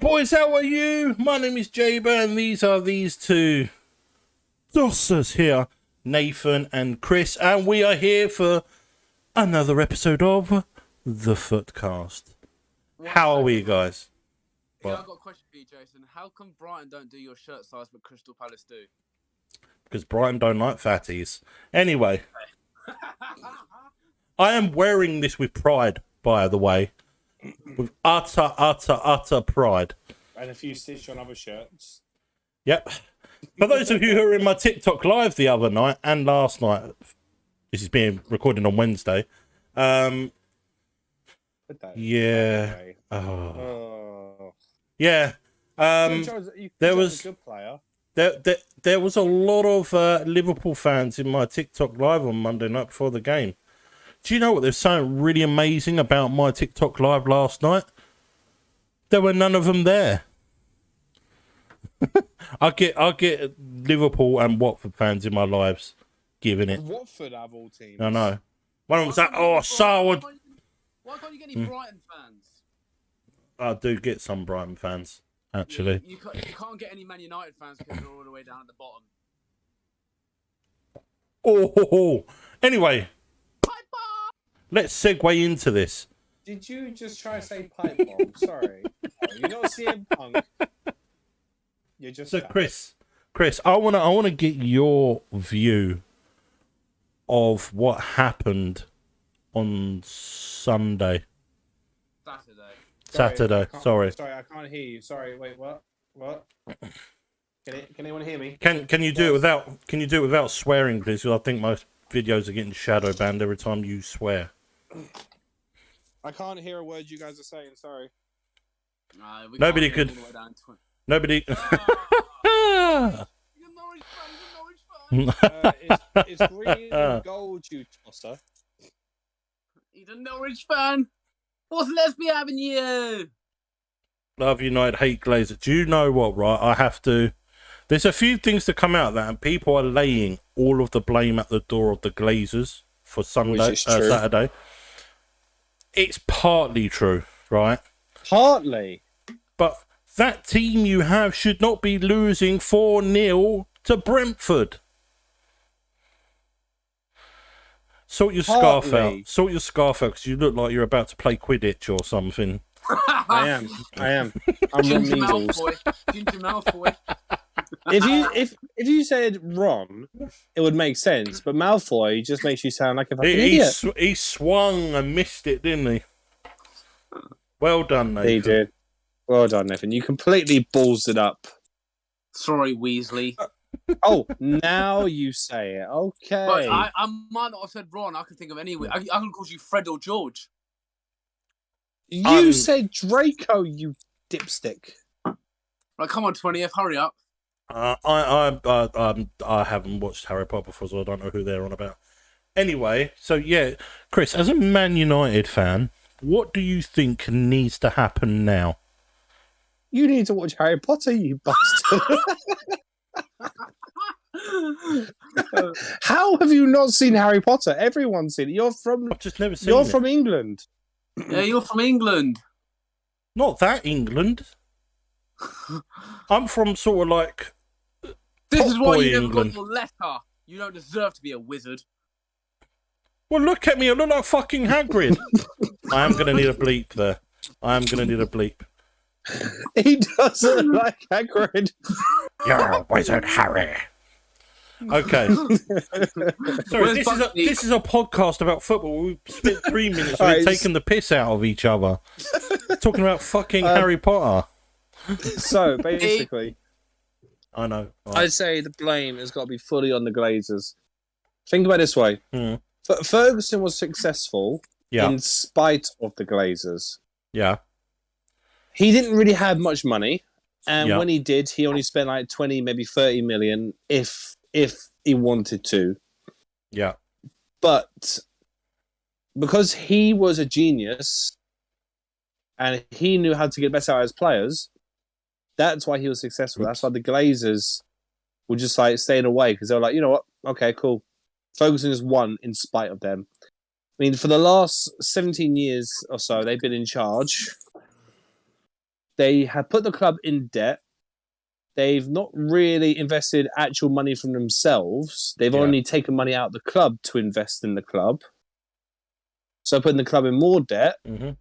boys, how are you? My name is Jaybur, and these are these two dossers here, Nathan and Chris, and we are here for another episode of the Footcast. How are we, guys? Yeah, I've got a question for you, Jason. How come Brighton don't do your shirt size, but Crystal Palace do? Because Brighton don't like fatties. Anyway, I am wearing this with pride, by the way. With utter pride. And a few stitch on other shirts. Yep. For those of you who were in my TikTok live the other night and last night, this is being recorded on Wednesday. Yeah. Oh. Yeah. There was a good player. There was a lot of Liverpool fans in my TikTok live on Monday night before the game. Do you know what? There's something really amazing about my TikTok live last night. There were none of them there. I get Liverpool and Watford fans in my lives giving it. Watford have all teams. I know. One of them was like, Sarwood. Why can't you get any Brighton fans? I do get some Brighton fans, actually. You can't get any Man United fans because they're all the way down at the bottom. Oh. Anyway, let's segue into this. Did you just try to say pipe bomb? Sorry. You're not CM Punk. You're just so Chris, I wanna get your view of what happened on Sunday. Saturday. Sorry, I can't hear you. Sorry. Wait, what? Can anyone hear me? Can you do it without swearing, please? Because I think most videos are getting shadow banned every time you swear. I can't hear a word you guys are saying. Sorry. Nobody could. Nobody. It's green and gold, you tosser. He's a Norwich fan. What's lesbian having you? Love United, hate Glazer. Do you know what, right? I have to... There's a few things to come out of that, and people are laying all of the blame at the door of the Glazers for Saturday. It's partly true, right? Partly? But that team you have should not be losing 4-0 to Brentford. Sort your scarf out. Sort your scarf out, because you look like you're about to play Quidditch or something. I am. I'm Ron Measles. Ginger Malfoy. If you said Ron, it would make sense. But Malfoy just makes you sound like a fucking idiot. He swung and missed it, didn't he? Well done, Nathan. He did. Well done, Nathan. You completely balls it up. Sorry, Weasley. Oh, now you say it. Okay. But I might not have said Ron. I can think of any way. I can call you Fred or George. You said Draco, you dipstick. Right, come on, 20th, hurry up. I haven't watched Harry Potter before, so I don't know who they're on about. Anyway, so yeah, Chris, as a Man United fan, what do you think needs to happen now? You need to watch Harry Potter, you bastard. How have you not seen Harry Potter? Everyone's seen it. I've just never seen it. You're from England. Yeah, you're from England. Not that England. I'm from sort of like This is why you never England. got your letter. You don't deserve to be a wizard. Well, look at me. I look like fucking Hagrid. I am going to need a bleep there. He doesn't like Hagrid. You're Wizard Harry. Okay. Sorry, this is a podcast about football. We spent 3 minutes taking the piss out of each other. Talking about fucking Harry Potter. So, basically... I know. Right. I'd say the blame has got to be fully on the Glazers. Think about it this way. Ferguson was successful in spite of the Glazers. Yeah. He didn't really have much money. And when he did, he only spent like 20, maybe 30 million if he wanted to. Yeah. But because he was a genius and he knew how to get better out of his players, that's why he was successful. That's why the Glazers were just like staying away, because they were like, you know what? Okay, cool. Ferguson has won in spite of them. I mean, for the last 17 years or so, they've been in charge. they have put the club in debt. They've not really invested actual money from themselves. They've only taken money out of the club to invest in the club. So putting the club in more debt. Mm-hmm.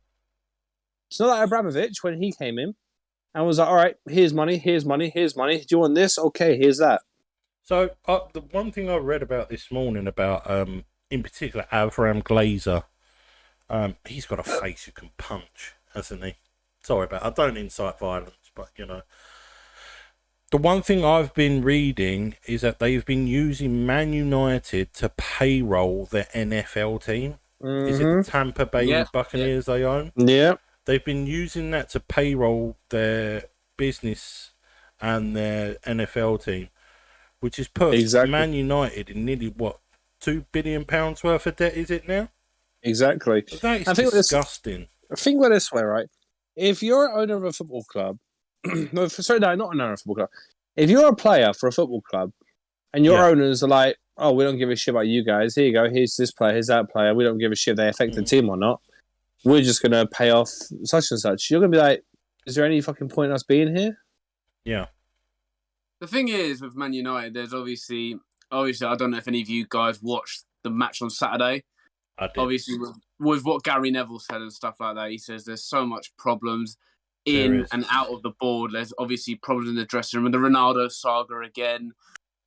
It's not like Abramovich when he came in and was like, all right, here's money, here's money, here's money. Do you want this? Okay, here's that. So the one thing I read about this morning about, in particular, Avram Glazer, he's got a face you can punch, hasn't he? Sorry I don't incite violence, but, you know. The one thing I've been reading is that they've been using Man United to payroll their NFL team. Mm-hmm. Is it the Tampa Bay Buccaneers they own? Yeah. They've been using that to payroll their business and their NFL team, which has put Man United in nearly, £2 billion worth of debt, is it now? Exactly. That is disgusting. Think about it this way, right? If you're an owner of a football club, not an owner of a football club. If you're a player for a football club and your owners are like, oh, we don't give a shit about you guys. Here you go. Here's this player. Here's that player. We don't give a shit if they affect the team or not. We're just going to pay off such and such. You're going to be like, is there any fucking point in us being here? Yeah. The thing is, with Man United, there's obviously, I don't know if any of you guys watched the match on Saturday. I did. Obviously, with what Gary Neville said and stuff like that, he says there's so much problems in and out of the board. There's obviously problems in the dressing room. And the Ronaldo saga again.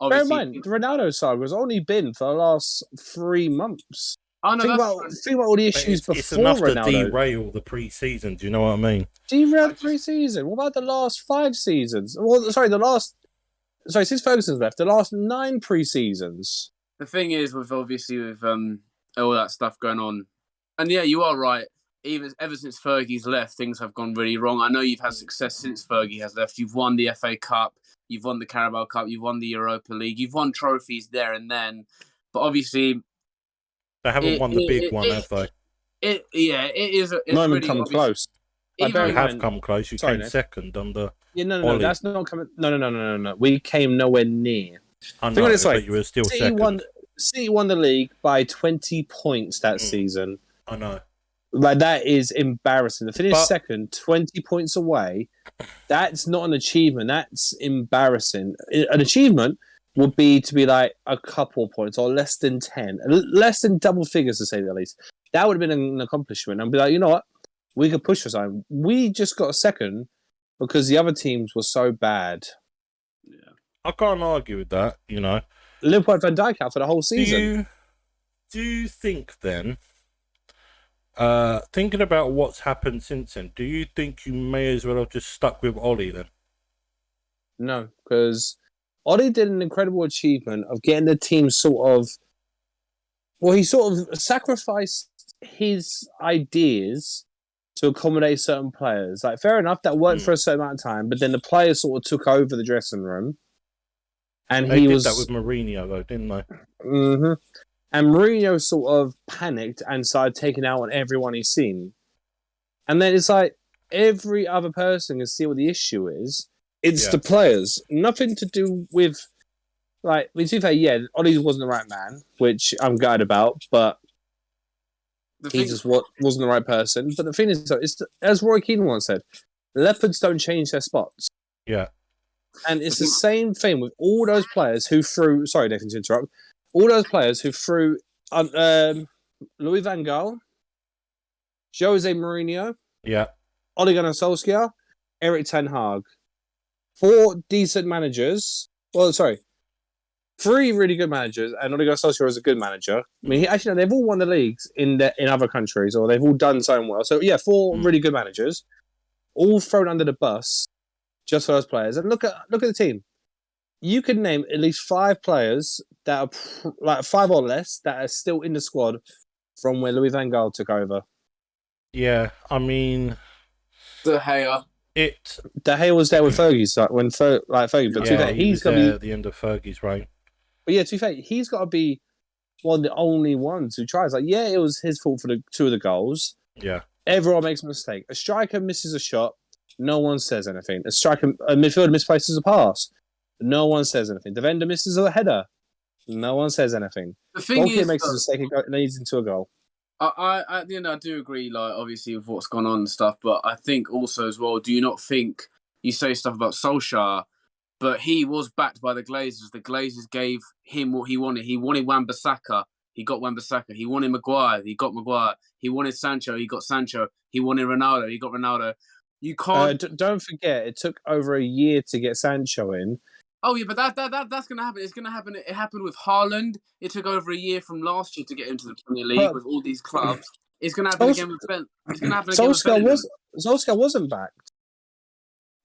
Bear in mind, the Ronaldo saga has only been for the last 3 months. Oh, no, think about all the issues before Ronaldo. It's enough to derail the pre-season. Do you know what I mean? Derail the pre-season? What about the last 5 seasons? Well, since Ferguson's left, the last 9 pre-seasons. The thing is, with all that stuff going on, and yeah, you are right. Ever since Fergie's left, things have gone really wrong. I know you've had success since Fergie has left. You've won the FA Cup, you've won the Carabao Cup, you've won the Europa League, you've won trophies there and then. But obviously, they haven't won the big one, have they? It is. It's not even come close. They have come close. You came second under. Yeah, no, that's not coming. No. We came nowhere near. I know, but you were still second. City won the league by 20 points that season. I know. Like, that is embarrassing. To finish second, 20 points away, that's not an achievement. That's embarrassing. An achievement would be to be like a couple points or less than 10, less than double figures to say the least. That would have been an accomplishment. And be like, you know what? We could push for something. We just got a second because the other teams were so bad. Yeah, I can't argue with that, you know. Liverpool had Van Dijk out for the whole season. Do you think then, thinking about what's happened since then, do you think you may as well have just stuck with Ollie then? No, because Ollie did an incredible achievement of getting the team sort of... Well, he sort of sacrificed his ideas to accommodate certain players. Like, fair enough, that worked for a certain amount of time, but then the players sort of took over the dressing room. And they did that with Mourinho, though, didn't they? Mm-hmm. And Mourinho sort of panicked and started taking out on everyone he's seen. And then it's like, every other person can see what the issue is. It's the players. Nothing to do with... Like, to be fair, Ollie wasn't the right man, which I'm gutted about, but he just wasn't the right person. But the thing is, as Roy Keane once said, leopards don't change their spots. Yeah. And it's the same thing with all those players who threw... Sorry, Nathan, to interrupt. All those players who threw Louis van Gaal, Jose Mourinho, Ole Gunnar Solskjaer, Erik ten Hag. 4 decent managers. Well, sorry. 3 really good managers, and Ole Gunnar Solskjaer is a good manager. I mean, they've all won the leagues in other countries, or they've all done so well. So, 4 really good managers, all thrown under the bus just for those players. And look at the team. You can name at least 5 players that are like 5 or less that are still in the squad from where Louis van Gaal took over. Yeah, I mean, De Gea. De Gea was there with Fergie's when Fergie. But to be fair, he's going to be at the end of Fergie's reign. But to be fair, he's got to be one of the only ones who tries. Like, it was his fault for the 2 of the goals. Yeah, everyone makes a mistake. A striker misses a shot, no one says anything. A midfielder misplaces a pass. No one says anything. Defender misses a header. No one says anything. The thing Goalkeeper makes a mistake and leads into a goal. At the end, I do agree, like, obviously, with what's gone on and stuff, but I think also as well, do you not think you say stuff about Solskjaer, but he was backed by the Glazers. The Glazers gave him what he wanted. He wanted Wan-Bissaka. He got Wan-Bissaka. He wanted Maguire. He got Maguire. He wanted Sancho. He got Sancho. He wanted Ronaldo. He got Ronaldo. You can't... Don't forget, it took over a year to get Sancho in. Oh, yeah, but that's going to happen. It's going to happen. It happened with Haaland. It took over a year from last year to get into the Premier League with all these clubs. It's going to happen again with Ben. It's going to happen again with Bellingham. Solskjaer wasn't backed.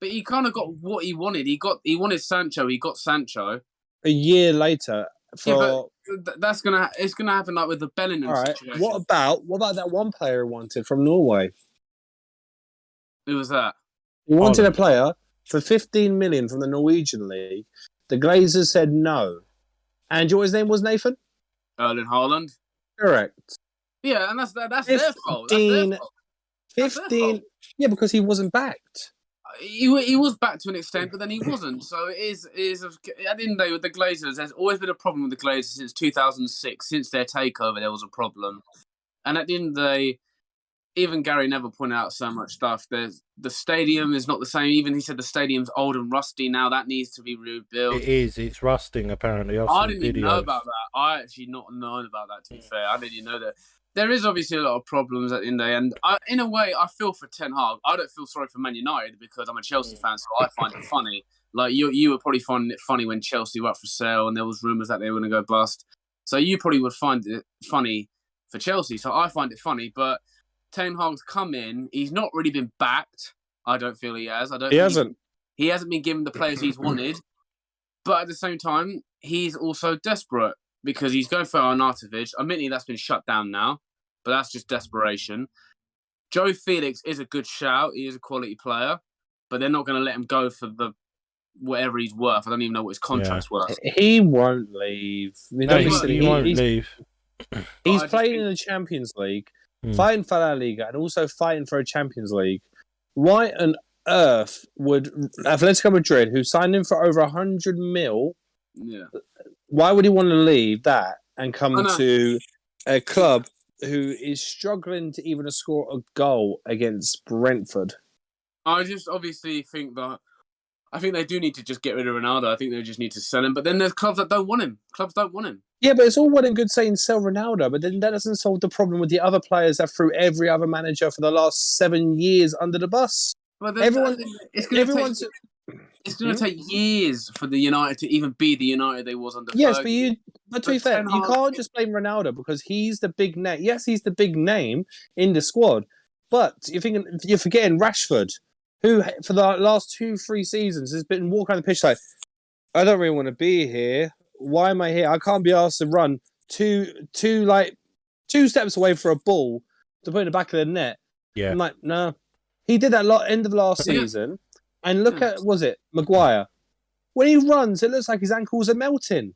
But he kind of got what he wanted. He wanted Sancho. He got Sancho. A year later. But it's gonna happen like with the Bellingham situation. What about that one player who wanted from Norway? Who was that? He wanted a player for 15 million from the Norwegian league. The Glazers said no. And do you know what his name was, Nathan? Erling Haaland. Correct. Yeah, and that's their fault. 15. Yeah, because he wasn't backed. He was back to an extent, but then he wasn't. So it is at the end of the day with the Glazers. There's always been a problem with the Glazers since 2006. Since their takeover, there was a problem. And at the end of the day, even Gary Neville pointed out so much stuff. The stadium is not the same. Even he said the stadium's old and rusty now. That needs to be rebuilt. It is. It's rusting, apparently. I didn't even know about that. I actually not known about that, to be fair. I didn't even know that. There is obviously a lot of problems at the end of the day. And in a way, I feel for Ten Hag. I don't feel sorry for Man United because I'm a Chelsea fan, so I find it funny. Like, you were probably finding it funny when Chelsea were up for sale and there was rumours that they were going to go bust. So you probably would find it funny for Chelsea. So I find it funny. But Ten Hag's come in. He's not really been backed. I don't feel he has. He hasn't. He hasn't been given the players he's wanted. But at the same time, he's also desperate because he's going for Arnautovic. Admittedly, that's been shut down now, but that's just desperation. Joe Felix is a good shout. He is a quality player, but they're not going to let him go for whatever he's worth. I don't even know what his contract's worth. He won't leave. He won't leave. He's playing in the Champions League, fighting for La Liga, and also fighting for a Champions League. Why on earth would Atletico Madrid, who signed him for over 100 mil, why would he want to leave that and come to a club who is struggling to even score a goal against Brentford? I just obviously think that I think they do need to just get rid of Ronaldo. I think they just need to sell him. But then there's clubs that don't want him. Clubs don't want him. Yeah, but it's all well and good saying sell Ronaldo, but then that doesn't solve the problem with the other players that threw every other manager for the last 7 years under the bus. But it's going to take years for the United to even be the United they was under. Yes, but to be fair, you can't just blame Ronaldo because he's the big name. Yes, he's the big name in the squad, but you're forgetting Rashford, who for the last 2-3 seasons has been walking on the pitch like, I don't really want to be here. Why am I here? I can't be asked to run two steps away for a ball to put in the back of the net. Yeah, I'm like, no. He did that end of last season, and look at Maguire. When he runs, it looks like his ankles are melting.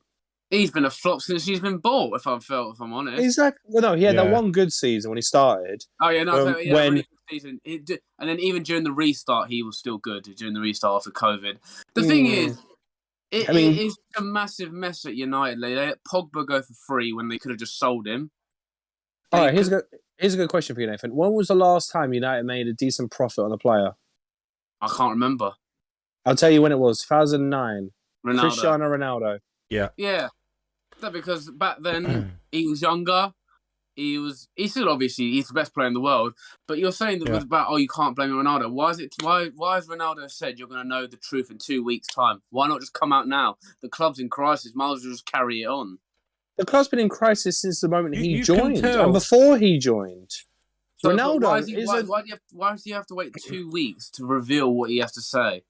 He's been a flop since he's been bought. If I'm honest. Exactly. Well, no, he had that one good season when he started. Oh yeah, no, really good season. And then even during the restart, he was still good. During the restart after COVID, the thing is, it is a massive mess at United. They let Pogba go for free when they could have just sold him. All right, here's a good question for you, Nathan. When was the last time United made a decent profit on a player? I can't remember. I'll tell you when it was. 2009. Ronaldo. Cristiano Ronaldo. Yeah. Yeah. Because back then he was younger. He's still obviously he's the best player in the world. But you're saying that about you can't blame Ronaldo. Why has Ronaldo said you're going to know the truth in 2 weeks' time? Why not just come out now? The club's in crisis. Might as well just carry it on. The club's been in crisis since the moment he joined, and before he joined. So, Ronaldo why does he have to wait 2 weeks to reveal what he has to say?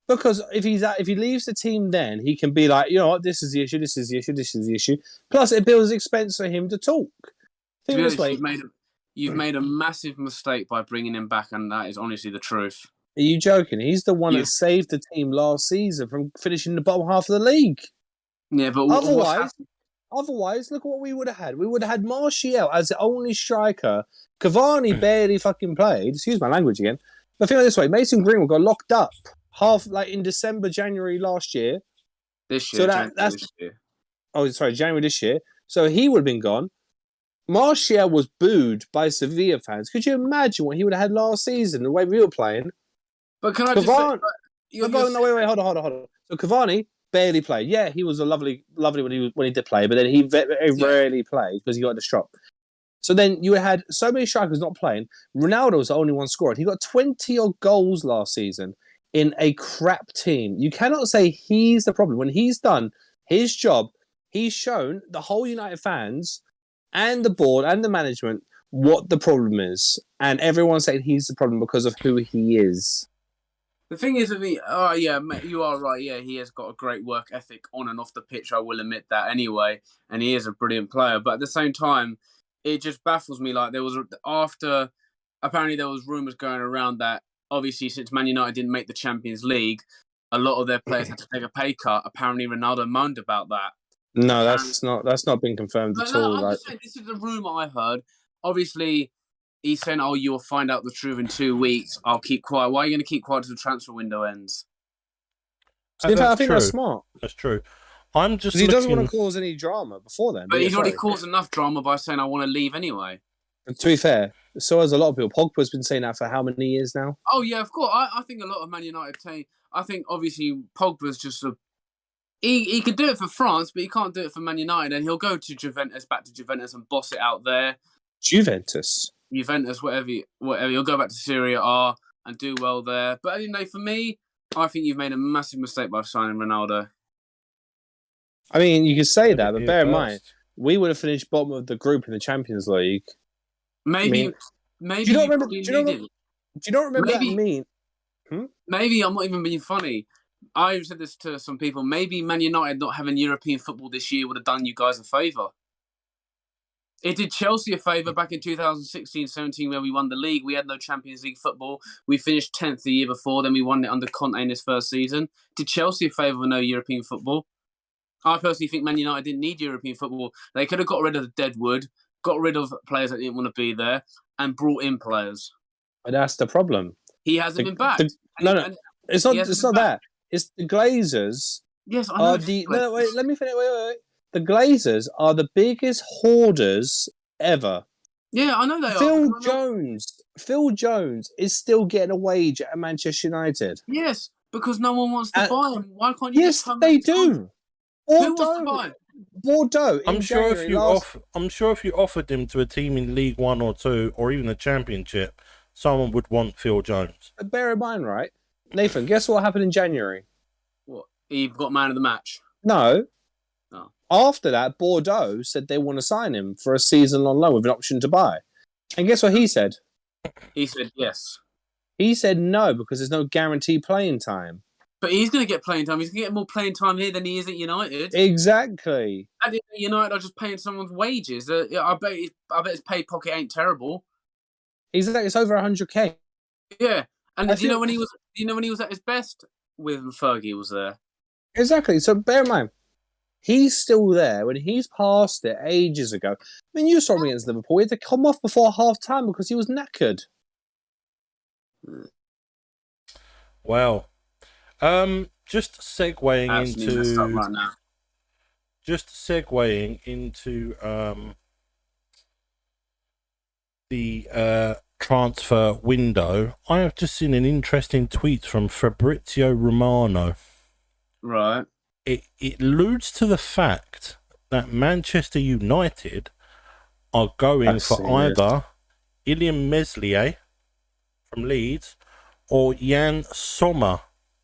Because if he leaves the team, then he can be like, you know what, this is the issue, this is the issue, this is the issue. Plus, it builds expense for him to talk. Think this way. You've made a massive mistake by bringing him back, and that is honestly the truth. Are you joking? He's the one that saved the team last season from finishing in the bottom half of the league. Yeah, but otherwise, look at what we would have had. We would have had Martial as the only striker. Cavani barely fucking played. Excuse my language again. But think of it this way: Mason Greenwood got locked up in December, January last year. This year. So January this year. So he would have been gone. Martial was booed by Sevilla fans. Could you imagine what he would have had last season, the way we were playing? But can I just say, Wait, hold on. So Cavani barely played. Yeah, he was a lovely when he did play, but then he very rarely played because he got distraught. So then you had so many strikers not playing. Ronaldo was the only one scored. He got 20-odd goals last season in a crap team. You cannot say he's the problem. When he's done his job, he's shown the whole United fans and the board and the management what the problem is. And everyone's saying he's the problem because of who he is. The thing is with me, you are right. Yeah, he has got a great work ethic on and off the pitch. I will admit that anyway. And he is a brilliant player. But at the same time, it just baffles me. Like apparently there was rumours going around that obviously since Man United didn't make the Champions League, a lot of their players had to take a pay cut. Apparently Ronaldo moaned about that. No, that's not been confirmed at all. I'm just saying, this is a rumour I heard. Obviously, he's saying, "Oh, you will find out the truth in 2 weeks. I'll keep quiet." Why are you going to keep quiet till the transfer window ends? I think that's smart. That's true. I'm just he doesn't want to cause any drama before then. But he's already caused enough drama by saying, "I want to leave anyway." And to be fair, so has a lot of people. Pogba's been saying that for how many years now? Oh yeah, of course. I think a lot of Man United team. I think obviously Pogba's just he could do it for France, but he can't do it for Man United, and he'll go to back to Juventus, and boss it out there. Juventus, whatever. He'll go back to Serie A and do well there. But for me, I think you've made a massive mistake by signing Ronaldo. I mean, you could say that, but bear in mind, we would have finished bottom of the group in the Champions League. Maybe. Do you not remember? Do you not remember that meme? Maybe I'm not even being funny. I've said this to some people. Maybe Man United not having European football this year would have done you guys a favour. It did Chelsea a favour back in 2016-17 where we won the league. We had no Champions League football. We finished 10th the year before. Then we won it under Conte in his first season. Did Chelsea a favour with no European football? I personally think Man United didn't need European football. They could have got rid of the deadwood, got rid of players that didn't want to be there, and brought in players. But that's the problem. He hasn't been back. It's not that. It's the Glazers. Yes, I know. Wait, let me finish. Wait. The Glazers are the biggest hoarders ever. Yeah, I know they are. Phil Jones is still getting a wage at Manchester United. Yes, because no one wants to buy him. Why can't you? Yes, they do. Who wants to buy him? Bordeaux. I'm sure if you offered him to a team in League 1 or 2 or even the Championship, someone would want Phil Jones. But bear in mind, right, Nathan? Guess what happened in January? What? He got man of the match. No. Oh. After that, Bordeaux said they want to sign him for a season on loan with an option to buy. And guess what he said? He said yes. He said no because there's no guaranteed playing time. But he's going to get playing time. He's going to get more playing time here than he is at United. Exactly. And United are just paying someone's wages. I bet his pay pocket ain't terrible. Exactly. It's over 100k. Yeah. And do you know when he was at his best when Fergie was there? Exactly. So bear in mind, he's still there when he's passed it ages ago. I mean, you saw him against Liverpool. He had to come off before half time because he was knackered. Wow. Just segueing into the transfer window. I have just seen an interesting tweet from Fabrizio Romano. Right. It alludes to the fact that Manchester United are going for either Ilya Meslier from Leeds or Jan Sommer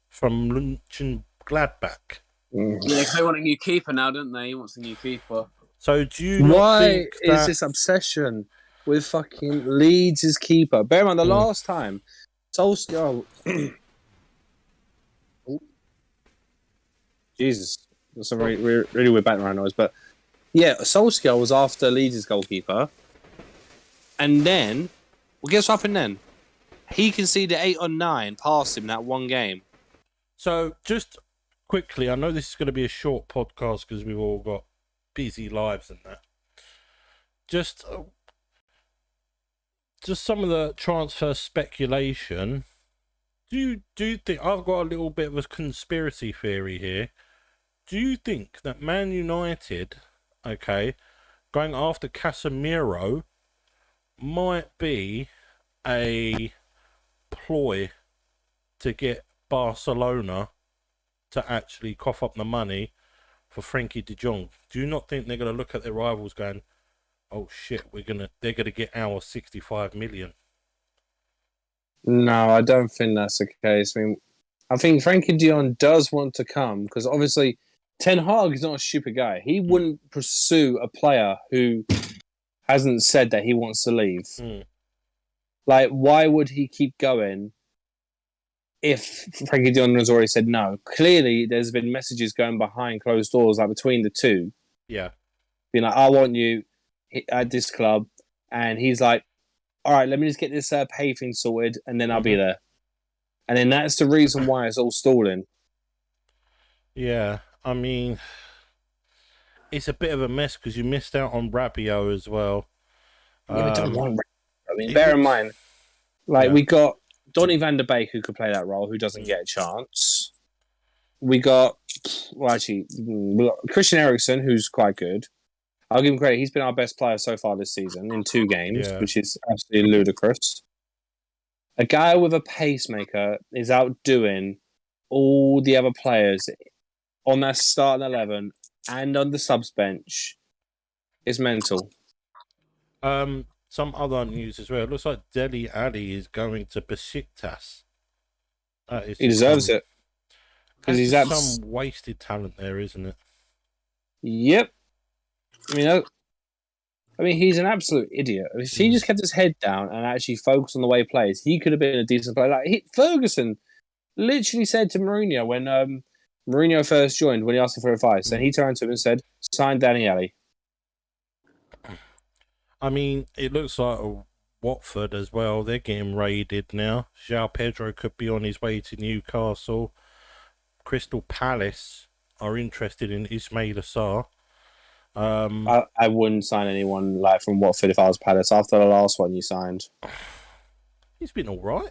from Mönchengladbach. Yeah, they want a new keeper now, don't they? He wants a new keeper. So do you not think is this obsession with fucking Leeds' keeper? Bear in mind, the last time Solskjaer... Jesus, that's a really weird background noise. But yeah, Solskjaer was after Leeds' goalkeeper. And then, well, guess what happened then? He conceded 8 or 9 past him that one game. So, just quickly, I know this is going to be a short podcast because we've all got busy lives and that. Just some of the transfer speculation. Do you think, I've got a little bit of a conspiracy theory here. Do you think that Man United, going after Casemiro might be a ploy to get Barcelona to actually cough up the money for Frankie de Jong. Do you not think they're going to look at their rivals going, oh shit, they're gonna get our 65 million? No, I don't think that's the case. I think Frankie de Jong does want to come because obviously Ten Hag is not a stupid guy. He wouldn't pursue a player who hasn't said that he wants to leave. Like, why would he keep going if Frankie de Jong has already said no? Clearly, there's been messages going behind closed doors, like between the two. Yeah. Being like, I want you at this club. And he's like, all right, let me just get this pay thing sorted and then I'll be there. And then that's the reason why it's all stalling. Yeah, I mean, it's a bit of a mess because you missed out on Rabiot as well. Yeah, don't want Rabiot. I mean, bear in mind, we got Donny van der Beek who could play that role, who doesn't get a chance. We got, Christian Eriksen, who's quite good. I'll give him credit. He's been our best player so far this season in 2 games, which is absolutely ludicrous. A guy with a pacemaker is outdoing all the other players on that starting 11 and on the subs bench. It's mental. Some other news as well. It looks like Dele Alli is going to Besiktas. He deserves it. Because he's some wasted talent there, isn't it? Yep. I mean, he's an absolute idiot. If he just kept his head down and actually focused on the way he plays, he could have been a decent player. Ferguson literally said to Mourinho when Mourinho first joined, when he asked him for advice, and he turned to him and said, sign Dele Alli. I mean, it looks like Watford as well. They're getting raided now. João Pedro could be on his way to Newcastle. Crystal Palace are interested in Ismail Assar. I wouldn't sign anyone from Watford if I was Palace after the last one you signed. He's been all right.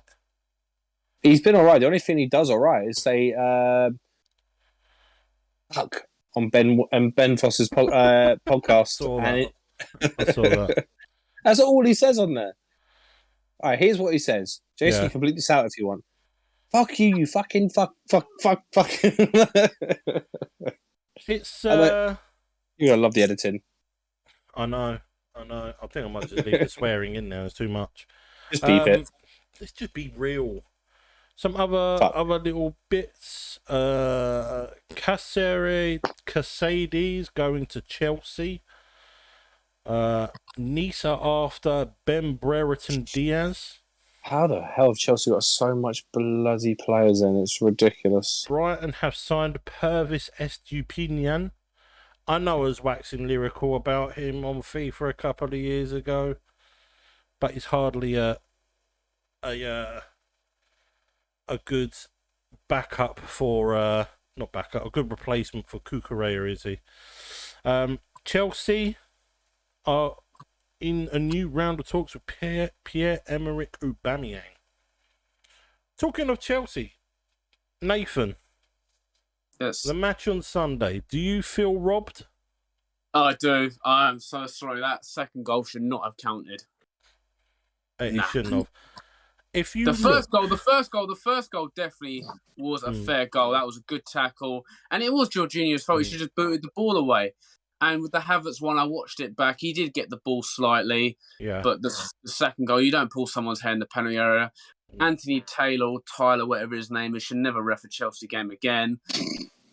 He's been all right. The only thing he does all right is say fuck on Ben Foss's podcast. I saw that. That's all he says on there. All right, here's what he says. Jason, you can bleep this out if you want. Fuck you, you fucking fuck. It's you're going to love the editing. I know. I think I might just leave the swearing in there. It's too much. Just beep it. Let's just be real. Some other little bits. Casades going to Chelsea. Nisa after Ben Brereton Diaz. How the hell have Chelsea got so much bloody players in? It's ridiculous. Brighton have signed Pervis Estupinian. I know I was waxing lyrical about him on FIFA a couple of years ago, but he's hardly a good backup for not backup, a good replacement for Cucurella, is he? Chelsea are in a new round of talks with Pierre-Emerick Aubameyang. Talking of Chelsea, Nathan. Yes. The match on Sunday, do you feel robbed? I do. I am so sorry. That second goal should not have counted. It shouldn't have. If you the first goal definitely was a fair goal. That was a good tackle, and it was Jorginho's fault. He should have booted the ball away. And with the Havertz one, I watched it back. He did get the ball slightly, but the second goal, you don't pull someone's hair in the penalty area. Anthony Taylor, Tyler, whatever his name is, should never ref a Chelsea game again.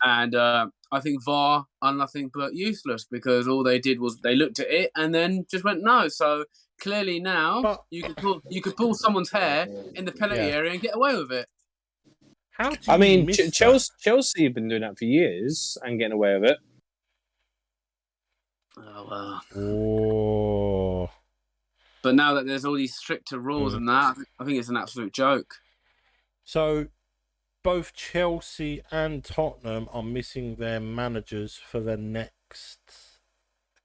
And I think VAR are nothing but useless because all they did was they looked at it and then just went no. So clearly now you could pull someone's hair in the penalty area and get away with it. Chelsea have been doing that for years and getting away with it. Oh, well. Oh. But now that there's all these stricter rules and that, I think it's an absolute joke. So, both Chelsea and Tottenham are missing their managers for the next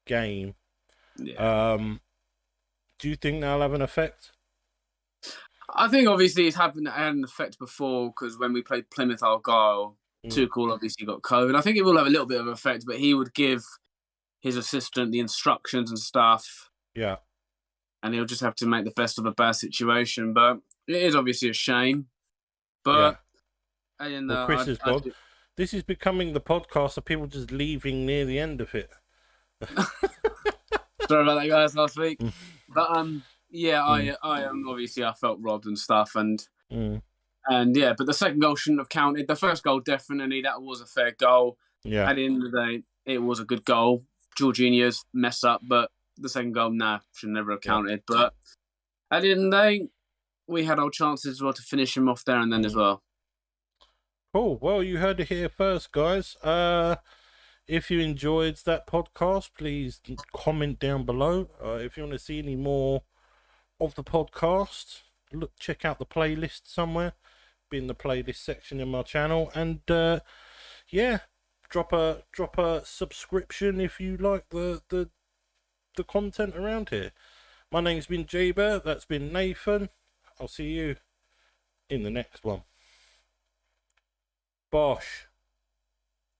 game. Yeah. Do you think that'll have an effect? I think obviously it's had an effect before because when we played Plymouth Argyle, Tuchel obviously got COVID. I think it will have a little bit of an effect, but he would give his assistant the instructions and stuff. Yeah. And he'll just have to make the best of a bad situation. But it is obviously a shame. But well, Chris is gone. This is becoming the podcast of people just leaving near the end of it. Sorry about that, guys, last week. But I obviously I felt robbed and stuff, and yeah, but the second goal shouldn't have counted. The first goal definitely, that was a fair goal. Yeah. At the end of the day, it was a good goal. Jorginho's mess up, but the second goal, should never have counted. Yeah. But at the end of the day, we had our chances as well to finish him off there and then as well. Cool. Well, you heard it here first, guys. If you enjoyed that podcast, please comment down below. If you want to see any more of the podcast, check out the playlist somewhere. Be in the playlist section in my channel, and drop a subscription if you like the content around here. My name's been Jaybur. That's been Nathan. I'll see you in the next one. Bosh.